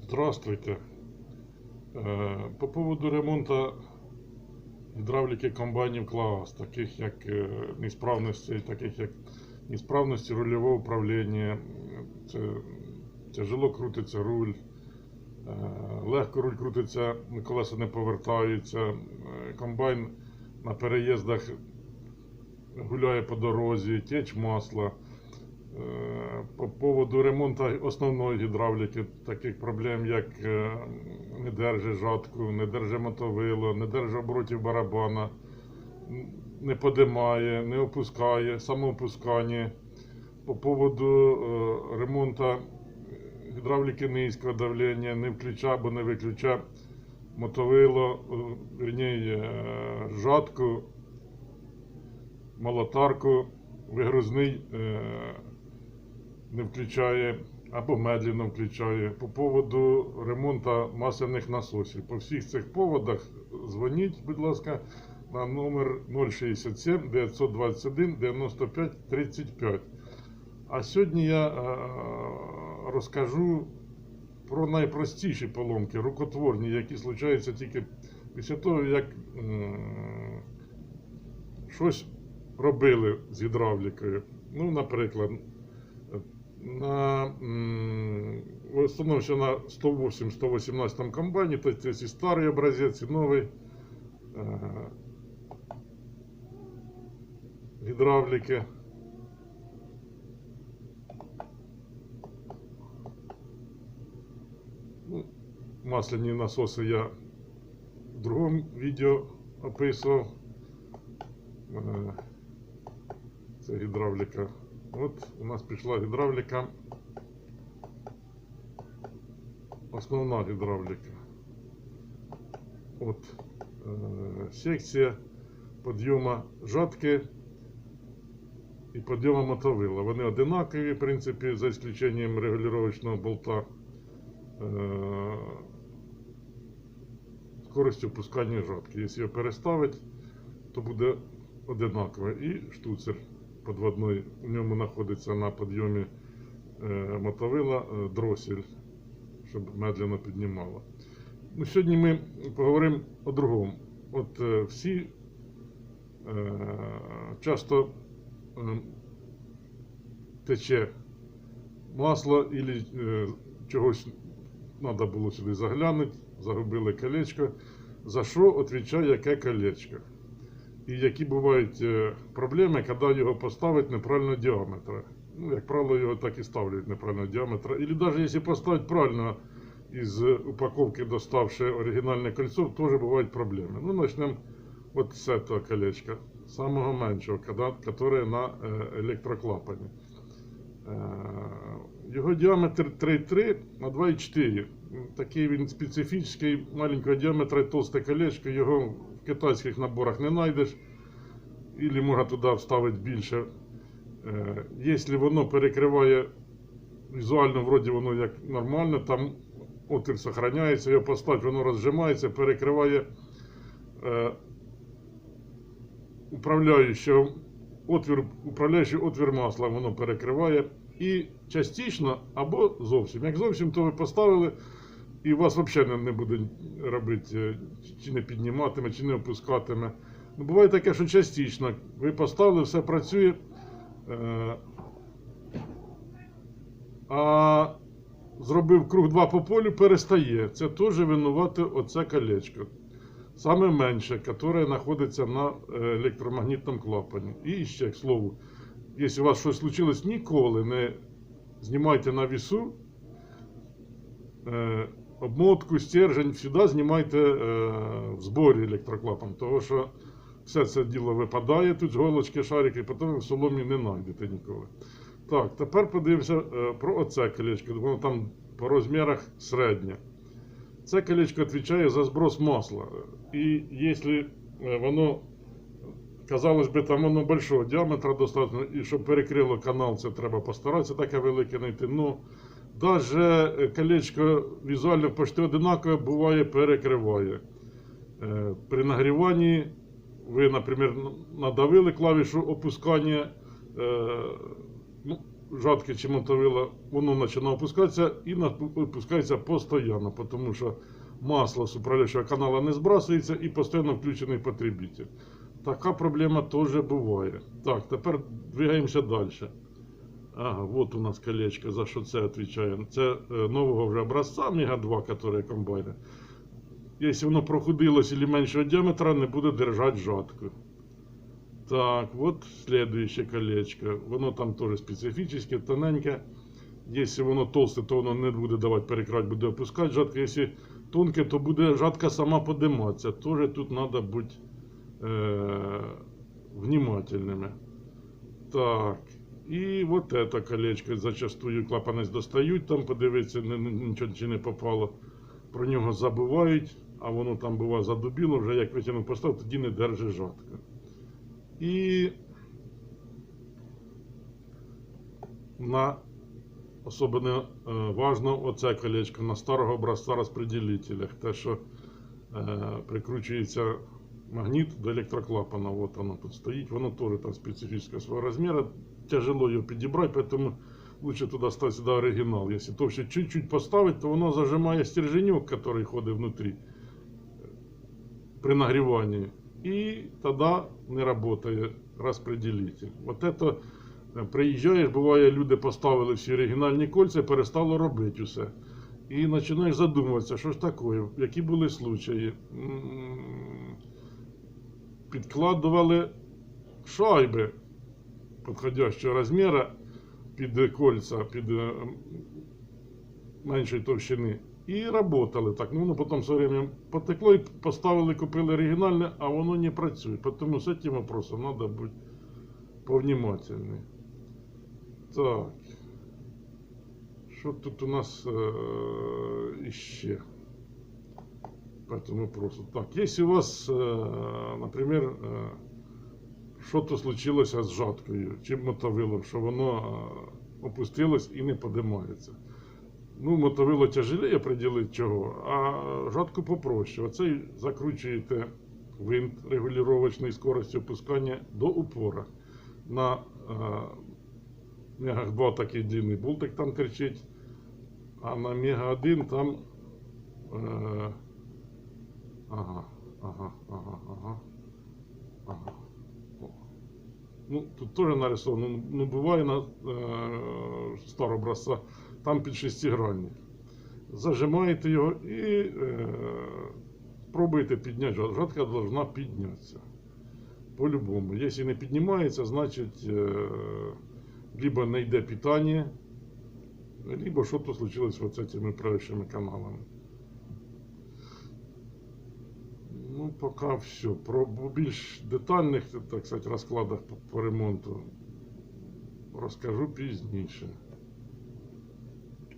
Здравствуйте. По поводу ремонту гідравліки комбайнів КЛААС, таких як несправності рульового управління, це тяжело крутиться руль, легко руль крутиться, колеса не повертаються, комбайн на переїздах гуляє по дорозі, теч масла. По поводу ремонту основної гідравліки, таких проблем, як не держить жатку, не держить мотовило, не держить оборотів барабана, не подимає, не опускає, самоопускання. По поводу ремонту гідравліки низького давлення, не включа або не виключа мотовило, жатку, молотарку, вигрузний не включає або медленно включає. По поводу ремонту масляних насосів. По всіх цих поводах дзвоніть, будь ласка, на номер 067 921 95 35. А сьогодні я розкажу про найпростіші поломки, рукотворні, які случаються тільки після того, як щось робили з гідравлікою. Ну, наприклад, в основному ще на 108-118 комбайні, то це і старий образець, і новий гідравліки. Ну, масляні насоси я в другому відео описував. Це гідравліка. От у нас пішла гідравліка, основна гідравліка. От секція підйому жатки і підйому мотовила. Вони одинакові, в принципі, за исключением регулировочного болта. Скорость опускання жатки. Якщо його переставити, то буде одинаково. І штуцер подводной, у ньому знаходиться на підйомі мотовила дросель, щоб медленно піднімало. Ну, сьогодні ми поговоримо о другому. От всі часто тече масло або чогось треба було сюди заглянути, загубили колечко. За що відповідає яке колечко? І які бувають проблеми, коли його поставити неправильного діаметра. Ну, як правило, його так і ставлять неправильного діаметра. Або навіть якщо поставити правильно, із упаковки доставши оригінальне кольцо, теж бувають проблеми. Ну, почнемо от з цього колечка, самого меншого, яке на електроклапані. Його діаметр 3,3 на 2,4. Такий він специфічний, маленького діаметра, толсте колечко, його в китайських наборах не знайдеш. Або можна туди вставити більше. Якщо воно перекриває, візуально вроді воно як нормально, там отвір зберігається, його поставити, воно розжимається, перекриває управляючий отвір масла, воно перекриває. І частично або зовсім. Як зовсім, то ви поставили і у вас взагалі не буде робити, чи не підніматиме, чи не опускатиме. Ну, буває таке, що частично. Ви поставили, все працює, а зробив круг 2 по полю, перестає. Це теж винувати оце колечко. Саме менше, яке знаходиться на електромагнітному клапані. І ще, к слову, якщо у вас щось случилось, ніколи не знімайте на весу обмотку, стержень, завжди знімайте в зборі електроклапан, тому що все це діло випадає, тут з голочки, шарики, і потім в соломі не знайдете ніколи. Так, тепер подивимося про оце колечко, воно там по розмірах середнє. Це колечко відповідає за зброс масла. І якщо воно, казалось би, там воно большого діаметра достатньо, і щоб перекрило канал, це треба постаратися таке велике знайти. Ну, навіть колечко візуально почти одинакове, буває перекриває. При нагріванні ви, наприклад, надавили клавішу опускання, ну, жатки чи мотовила, воно починає опускатися і опускається постійно, тому що масло з управляючого каналу не збрасується і постійно включений потребитель. Така проблема теж буває. Так, тепер двигаємося далі. Ага, от у нас колечко, за що це відповідає. Це нового вже образця Мега 2, який комбайни. Якщо воно проходилось или меншого діаметра, не буде держати жатку. Так, вот следующее колечко. Воно там теж специфічне, тоненьке. Якщо воно толсте, то воно не буде давати перекрат, буде опускати жатку. Якщо тонке, то буде жатка сама подиматися. Теж тут треба бути внимательними. Так. І вот это колечко зачастую клапанець достають, там подивитися, нічого чи не попало. Про нього забувають, а воно там буває задубіло, вже як витягнув постав, тоді не держить жатка. І особливо важно оце колечко на старого образця розпределителя, те, що прикручується магніт до електроклапана, вот воно тут стоїть, воно теж там специфічного свого розміру, тяжело його підібрати, тому лучше туди ставити сюди оригінал. Якщо товще чуть-чуть поставити, то воно зажимає стерженек, який ходить внутрі при нагріванні. І тоді не працює розпределитель. Вот это приїжджаєш, буває, люди поставили всі оригінальні кольця, перестало робити усе. І починаєш задумуватися, що ж таке, які були случаї. Підкладували шайби підходящого розміру під кольця, під меншої товщини. І працювали так. Ну, воно потім все время потекло і поставили, купили оригінальне, а воно не працює. Тому з цим вопросом треба бути повнимательним. Так. Що тут у нас іще? По этому вопросу. Так, если у вас, например, что-то случилось с жаткою, чи мотовилом, що воно опустилось і не подимається. Ну, мотовило тяжелее определить чого, а жатку попроще. Оцей закручуєте винт регулировочної скорості опускання до упора. На Мега 2 такий длинний болтик там торчить, а на Мега 1 там Ага. Ну, тут теж нарисовано, ну буває на старого образця, там під шестигранник. Зажимаєте його і пробуєте підняти. Жатка повинна піднятися. По-любому. Якщо не піднімається, значить либо не йде питання, либо щось случилось вот з цими управляючими каналами. Ну, поки все. Про більш детальних, так сказати, розкладах по ремонту розкажу пізніше.